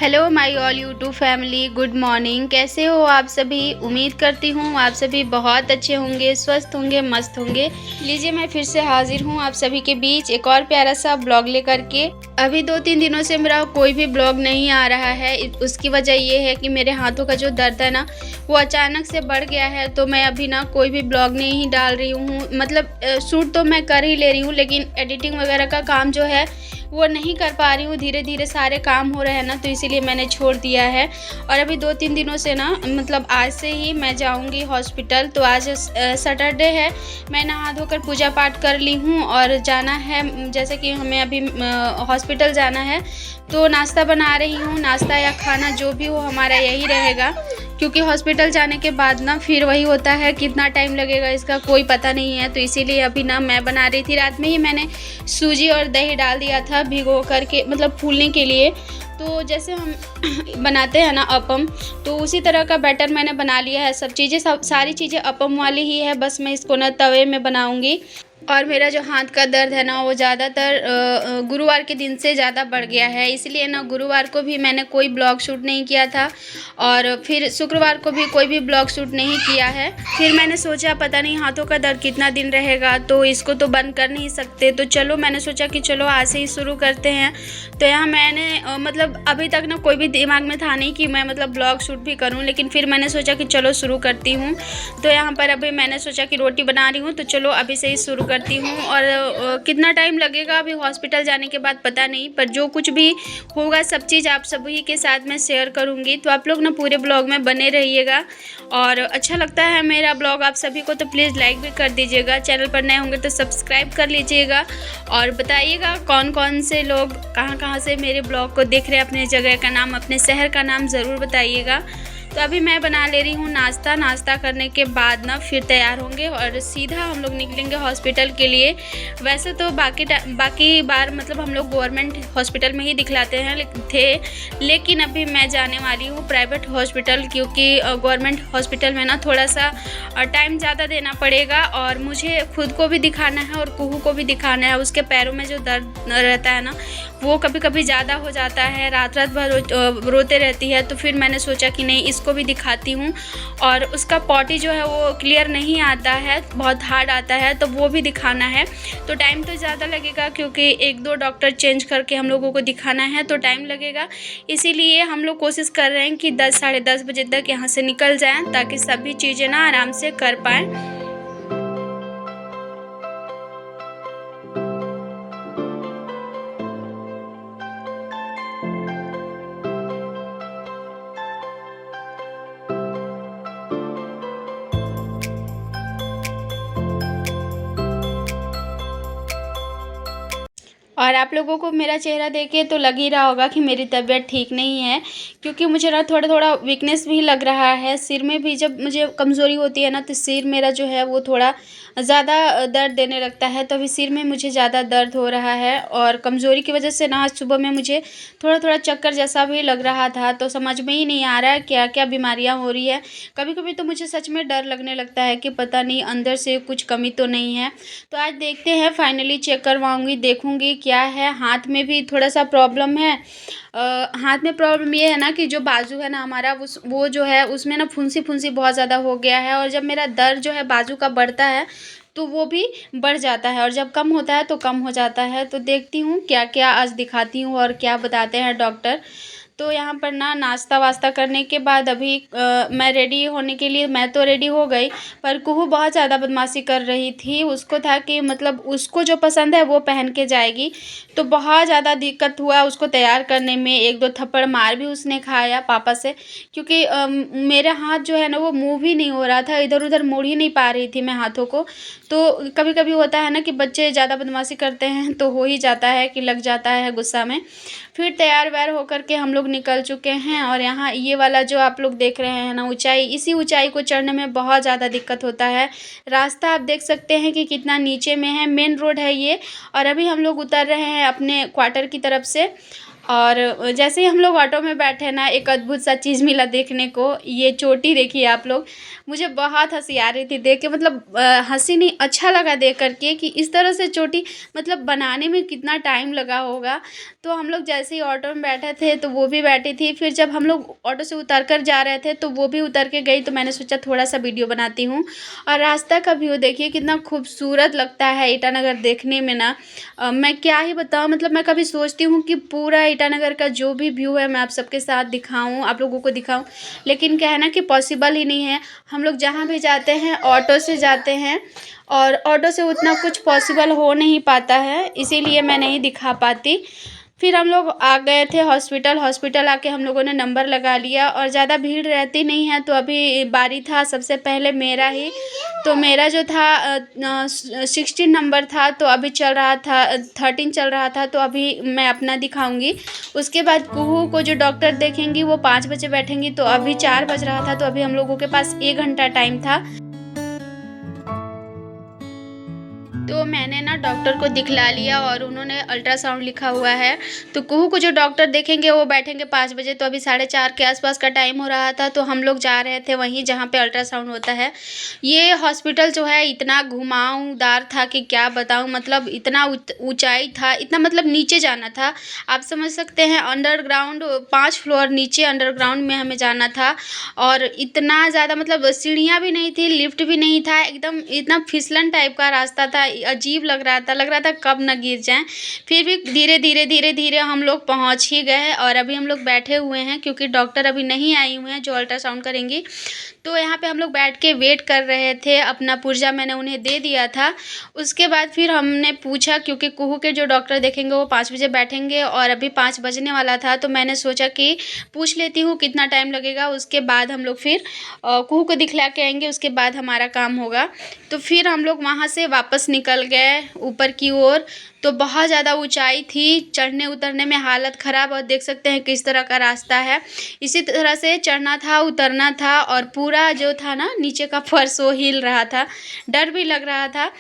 Hello my all YouTube family, good morning. कैसे हो आप सभी? उम्मीद करती हूँ आप सभी बहुत अच्छे होंगे, स्वस्थ होंगे, मस्त होंगे। लीजिए मैं फिर से हाजिर हूँ आप सभी के बीच एक और प्यारा सा ब्लॉग लेकर के। अभी 2-3 दिनों से मेरा कोई भी ब्लॉग नहीं आ रहा है। उसकी वजह ये है कि मेरे हाथों का जो दर्द है ना वो अचानक से बढ़ गया है, तो मैं अभी ना कोई भी ब्लॉग नहीं डाल रही हूँ। मतलब शूट तो मैं कर ही ले रही हूँ, लेकिन एडिटिंग वगैरह का काम जो है वो नहीं कर पा रही हूँ। धीरे धीरे सारे काम हो रहे हैं ना, तो इसीलिए मैंने छोड़ दिया है। और अभी 2-3 दिनों से ना, मतलब आज से ही मैं जाऊँगी हॉस्पिटल। तो आज सैटरडे है, मैं नहा धोकर पूजा पाठ कर ली हूँ और जाना है। जैसे कि हमें अभी हॉस्पिटल जाना है, तो नाश्ता बना रही हूँ। नाश्ता या खाना जो भी हो हमारा यही रहेगा, क्योंकि हॉस्पिटल जाने के बाद ना फिर वही होता है, कितना टाइम लगेगा इसका कोई पता नहीं है। तो इसीलिए अभी ना मैं बना रही थी। रात में ही मैंने सूजी और दही डाल दिया था भिगो करके, मतलब फूलने के लिए। तो जैसे हम बनाते हैं ना अपम, तो उसी तरह का बैटर मैंने बना लिया है। सारी चीज़ें अपम वाली ही है, बस मैं इसको ना तवे में बनाऊंगी। और मेरा जो हाथ का दर्द है ना वो ज़्यादातर गुरुवार के दिन से ज़्यादा बढ़ गया है, इसलिए ना गुरुवार को भी मैंने कोई ब्लॉग शूट नहीं किया था और फिर शुक्रवार को भी कोई भी ब्लॉग शूट नहीं किया है। फिर मैंने सोचा पता नहीं हाथों का दर्द कितना दिन रहेगा, तो इसको तो बंद कर नहीं सकते। तो चलो मैंने सोचा कि चलो आज से ही शुरू करते हैं। तो यहाँ मैंने मतलब अभी तक ना कोई भी दिमाग में था नहीं कि मैं मतलब ब्लॉग शूट भी करूँ, लेकिन फिर मैंने सोचा कि चलो शुरू करती हूँ। तो यहाँ पर अभी मैंने सोचा कि रोटी बना रही हूँ, तो चलो अभी से ही शुरू करती हूँ। और कितना टाइम लगेगा अभी हॉस्पिटल जाने के बाद पता नहीं, पर जो कुछ भी होगा सब चीज़ आप सभी के साथ मैं शेयर करूँगी। तो आप लोग ना पूरे ब्लॉग में बने रहिएगा, और अच्छा लगता है मेरा ब्लॉग आप सभी को तो प्लीज़ लाइक भी कर दीजिएगा। चैनल पर नए होंगे तो सब्सक्राइब कर लीजिएगा, और बताइएगा कौन कौन से लोग कहाँ से मेरे ब्लॉग को देख रहे हैं। अपने जगह का नाम, अपने शहर का नाम ज़रूर बताइएगा। तो अभी मैं बना ले रही हूँ नाश्ता। नाश्ता करने के बाद ना फिर तैयार होंगे और सीधा हम लोग निकलेंगे हॉस्पिटल के लिए। वैसे तो बाकी बार मतलब हम लोग गवर्नमेंट हॉस्पिटल में ही दिखलाते हैं लेकिन अभी मैं जाने वाली हूँ प्राइवेट हॉस्पिटल, क्योंकि गवर्नमेंट हॉस्पिटल में ना थोड़ा सा टाइम ज़्यादा देना पड़ेगा, और मुझे खुद को भी दिखाना है और कुहू को भी दिखाना है। उसके पैरों में जो दर्द रहता है ना वो कभी कभी ज़्यादा हो जाता है, रात भर रोते रहती है। तो फिर मैंने सोचा कि नहीं, इसको भी दिखाती हूँ। और उसका पॉटी जो है वो क्लियर नहीं आता है, बहुत हार्ड आता है, तो वो भी दिखाना है। तो टाइम तो ज़्यादा लगेगा, क्योंकि 1-2 डॉक्टर चेंज करके हम लोगों को दिखाना है, तो टाइम लगेगा। इसीलिए हम लोग कोशिश कर रहे हैं कि 10 साढ़े 10 बजे तक यहाँ से निकल जाएँ, ताकि सभी चीज़ें ना आराम से कर पाएँ। और आप लोगों को मेरा चेहरा देख के तो लग ही रहा होगा कि मेरी तबीयत ठीक नहीं है, क्योंकि मुझे ना थोड़ा थोड़ा वीकनेस भी लग रहा है। सिर में भी जब मुझे कमज़ोरी होती है ना, तो सिर मेरा जो है वो थोड़ा ज़्यादा दर्द देने लगता है। तो अभी सिर में मुझे ज़्यादा दर्द हो रहा है, और कमज़ोरी की वजह से ना आज सुबह में मुझे थोड़ा थोड़ा चक्कर जैसा भी लग रहा था। तो समझ में ही नहीं आ रहा है क्या क्या बीमारियाँ हो रही है। कभी कभी तो मुझे सच में डर लगने लगता है कि पता नहीं अंदर से कुछ कमी तो नहीं है। तो आज देखते हैं, फाइनली चेक करवाऊँगी, देखूँगी क्या है। हाथ में भी थोड़ा सा प्रॉब्लम है। हाथ में प्रॉब्लम ये है ना कि जो बाजू है ना हमारा, वो जो है उसमें ना फुंसी फुंसी बहुत ज़्यादा हो गया है। और जब मेरा दर्द जो है बाजू का बढ़ता है तो वो भी बढ़ जाता है, और जब कम होता है तो कम हो जाता है। तो देखती हूँ क्या क्या आज दिखाती हूँ और क्या बताते हैं डॉक्टर। तो यहाँ पर ना नाश्ता वास्ता करने के बाद अभी मैं रेडी होने के लिए, मैं तो रेडी हो गई, पर कुहू बहुत ज़्यादा बदमाशी कर रही थी। उसको था कि मतलब उसको जो पसंद है वो पहन के जाएगी, तो बहुत ज़्यादा दिक्कत हुआ उसको तैयार करने में। 1-2 थप्पड़ मार भी उसने खाया पापा से, क्योंकि मेरा हाथ जो है ना वो मूव ही नहीं हो रहा था, इधर उधर मोड़ ही नहीं पा रही थी मैं हाथों को। तो कभी कभी होता है ना कि बच्चे ज़्यादा बदमाशी करते हैं, तो हो ही जाता है कि लग जाता है गुस्सा में। फिर तैयार वैयार होकर के हम लोग निकल चुके हैं। और यहाँ ये वाला जो आप लोग देख रहे हैं ना ऊंचाई, इसी ऊंचाई को चढ़ने में बहुत ज़्यादा दिक्कत होता है। रास्ता आप देख सकते हैं कि कितना नीचे में है, मेन रोड है ये। और अभी हम लोग उतर रहे हैं अपने क्वार्टर की तरफ से। और जैसे ही हम लोग ऑटो में बैठे ना, एक अद्भुत सा चीज़ मिला देखने को। ये चोटी देखिए आप लोग, मुझे बहुत हँसी आ रही थी देख के, मतलब हँसी नहीं, अच्छा लगा देख कर के कि इस तरह से चोटी मतलब बनाने में कितना टाइम लगा होगा। तो हम लोग जैसे ही ऑटो में बैठे थे तो वो भी बैठी थी। फिर जब हम लोग ऑटो से उतर कर जा रहे थे तो वो भी उतर के गई, तो मैंने सोचा थोड़ा सा वीडियो बनाती हूँ। और रास्ता का व्यू देखिए कितना खूबसूरत लगता है ईटानगर देखने में ना। मैं क्या ही बताऊँ, मतलब मैं कभी सोचती हूँ कि पूरा ईटानगर का जो भी व्यू है मैं आप सबके साथ दिखाऊँ, आप लोगों को दिखाऊँ, लेकिन क्या है ना कि पॉसिबल ही नहीं है। हम लोग जहाँ भी जाते हैं ऑटो से जाते हैं, और ऑटो से उतना कुछ पॉसिबल हो नहीं पाता है, इसीलिए मैं नहीं दिखा पाती। फिर हम लोग आ गए थे हॉस्पिटल। हॉस्पिटल आके हम लोगों ने नंबर लगा लिया, और ज़्यादा भीड़ रहती नहीं है। तो अभी बारी था सबसे पहले मेरा ही, तो मेरा जो था 16 नंबर था, तो अभी चल रहा था 13 चल रहा था, तो अभी मैं अपना दिखाऊंगी। उसके बाद कुहू को जो डॉक्टर देखेंगी वो 5 बजे बैठेंगी, तो अभी 4 बज रहा था, तो अभी हम लोगों के पास 1 घंटा टाइम था। तो मैंने ना डॉक्टर को दिखला लिया और उन्होंने अल्ट्रासाउंड लिखा हुआ है। तो कुहू को जो डॉक्टर देखेंगे वो बैठेंगे 5 बजे, तो अभी 4:30 के आसपास का टाइम हो रहा था, तो हम लोग जा रहे थे वहीं जहाँ पे अल्ट्रासाउंड होता है। ये हॉस्पिटल जो है इतना घुमावदार था कि क्या बताऊँ, मतलब इतना ऊंचाई था, इतना मतलब नीचे जाना था, आप समझ सकते हैं। अंडरग्राउंड 5 फ्लोर नीचे अंडरग्राउंड में हमें जाना था, और इतना ज़्यादा मतलब सीढ़ियाँ भी नहीं थी, लिफ्ट भी नहीं था, एकदम इतना फिसलन टाइप का रास्ता था, अजीब लग रहा था कब ना गिर जाएं। फिर भी धीरे धीरे धीरे धीरे हम लोग पहुंच ही गए, और अभी हम लोग बैठे हुए हैं क्योंकि डॉक्टर अभी नहीं आई हुए हैं जो अल्ट्रासाउंड करेंगी। तो यहाँ पे हम लोग बैठ के वेट कर रहे थे, अपना पुर्जा मैंने उन्हें दे दिया था। उसके बाद फिर हमने पूछा, क्योंकि कुहू के जो डॉक्टर देखेंगे वो 5 बजे बैठेंगे, और अभी 5 बजने वाला था, तो मैंने सोचा कि पूछ लेती हूँ कितना टाइम लगेगा। उसके बाद हम लोग फिर कुहू को दिखला के आएंगे, उसके बाद हमारा काम होगा। तो फिर हम लोग वहाँ से वापस निकल गए ऊपर की ओर। तो बहुत ज़्यादा ऊंचाई थी, चढ़ने उतरने में हालत ख़राब, और देख सकते हैं किस तरह का रास्ता है। इसी तरह से चढ़ना था उतरना था, और पूरा जो था ना नीचे का फर्श वो हिल रहा था, डर भी लग रहा था।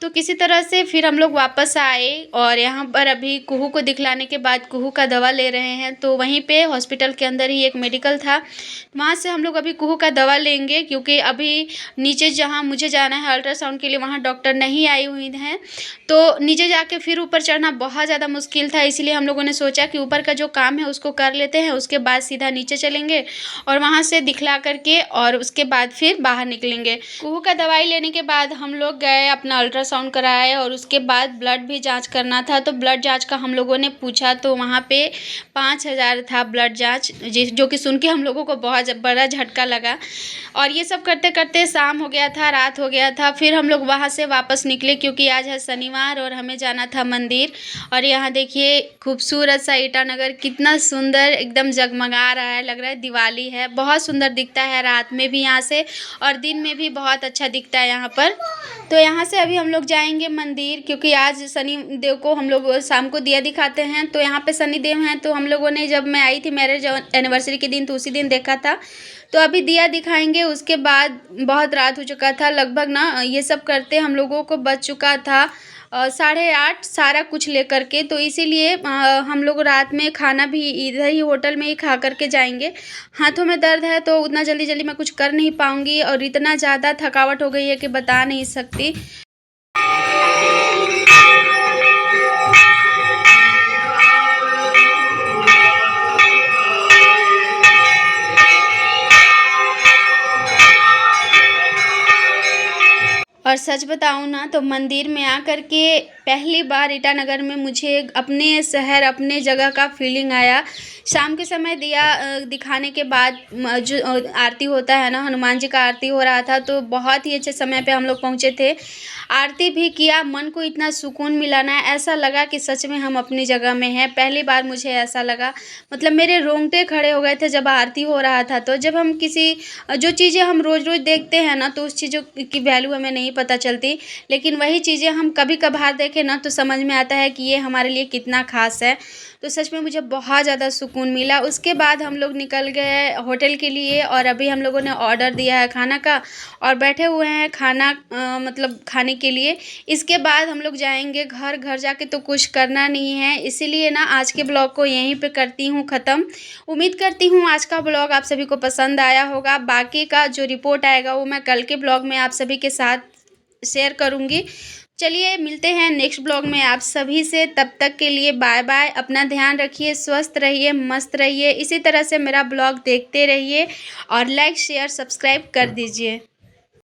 तो किसी तरह से फिर हम लोग वापस आए, और यहाँ पर अभी कुहू को दिखलाने के बाद कुहू का दवा ले रहे हैं। तो वहीं पे हॉस्पिटल के अंदर ही एक मेडिकल था, वहाँ से हम लोग अभी कुहू का दवा लेंगे, क्योंकि अभी नीचे जहाँ मुझे जाना है अल्ट्रासाउंड के लिए वहाँ डॉक्टर नहीं आई हुई हैं। तो नीचे जाके फिर ऊपर चढ़ना बहुत ज़्यादा मुश्किल था, इसलिए हम लोगों ने सोचा कि ऊपर का जो काम है उसको कर लेते हैं, उसके बाद सीधा नीचे चलेंगे और वहाँ से दिखला करके और उसके बाद फिर बाहर निकलेंगे। कुहू का दवाई लेने के बाद हम लोग गए, अपना अल्ट्रासाउंड कराए, और उसके बाद ब्लड भी जांच करना था। तो ब्लड जांच का हम लोगों ने पूछा, तो वहाँ पे 5,000 था ब्लड जांच, जो कि सुन के हम लोगों को बहुत बड़ा झटका लगा। और ये सब करते करते शाम हो गया था, रात हो गया था। फिर हम लोग वहाँ से वापस निकले, क्योंकि आज है शनिवार और हमें जाना था मंदिर। और यहाँ देखिए खूबसूरत सा ईटानगर कितना सुंदर एकदम जगमगा रहा है, लग रहा है दिवाली है। बहुत सुंदर दिखता है रात में भी यहाँ से, और दिन में भी बहुत अच्छा दिखता है यहाँ पर। तो यहाँ से अभी हम लोग जाएंगे मंदिर, क्योंकि आज शनि देव को हम लोग शाम को दिया दिखाते हैं। तो यहाँ पे शनि देव हैं, तो हम लोगों ने जब मैं आई थी मैरिज एनिवर्सरी के दिन, तो उसी दिन देखा था। तो अभी दिया दिखाएंगे, उसके बाद बहुत रात हो चुका था, लगभग ना ये सब करते हम लोगों को बज चुका था 8:30 सारा कुछ लेकर के। तो इसीलिए हम लोग रात में खाना भी इधर ही होटल में ही खा करके जाएंगे। हाथों में दर्द है तो उतना जल्दी जल्दी मैं कुछ कर नहीं पाऊँगी, और इतना ज़्यादा थकावट हो गई है कि बता नहीं सकती। और सच बताऊँ ना, तो मंदिर में आकर के पहली बार ईटानगर में मुझे अपने शहर अपने जगह का फीलिंग आया। शाम के समय दिया दिखाने के बाद जो आरती होता है ना, हनुमान जी का आरती हो रहा था, तो बहुत ही अच्छे समय पे हम लोग पहुँचे थे। आरती भी किया, मन को इतना सुकून मिला ना, ऐसा लगा कि सच में हम अपनी जगह में हैं। पहली बार मुझे ऐसा लगा, मतलब मेरे रोंगटे खड़े हो गए थे जब आरती हो रहा था। तो जब हम किसी जो चीज़ें हम रोज़ रोज़ देखते हैं ना, तो उस चीज़ों की वैल्यू हमें नहीं पता चलती, लेकिन वही चीज़ें हम कभी कभार देखें ना तो समझ में आता है कि ये हमारे लिए कितना ख़ास है। तो सच में मुझे बहुत ज़्यादा सुकून मिला। उसके बाद हम लोग निकल गए होटल के लिए और अभी हम लोगों ने ऑर्डर दिया है खाना का और बैठे हुए हैं खाना मतलब खाने के लिए। इसके बाद हम लोग जाएँगे घर, घर जाके तो कुछ करना नहीं है, इसीलिए ना आज के ब्लॉग को यहीं पे करती हूँ ख़त्म। उम्मीद करती हूँ आज का ब्लॉग आप सभी को पसंद आया होगा। बाकी का जो रिपोर्ट आएगा वो मैं कल के ब्लॉग में आप सभी के साथ शेयर करूँगी। चलिए मिलते हैं नेक्स्ट ब्लॉग में आप सभी से, तब तक के लिए बाय बाय। अपना ध्यान रखिए, स्वस्थ रहिए, मस्त रहिए। इसी तरह से मेरा ब्लॉग देखते रहिए और लाइक शेयर सब्सक्राइब कर दीजिए।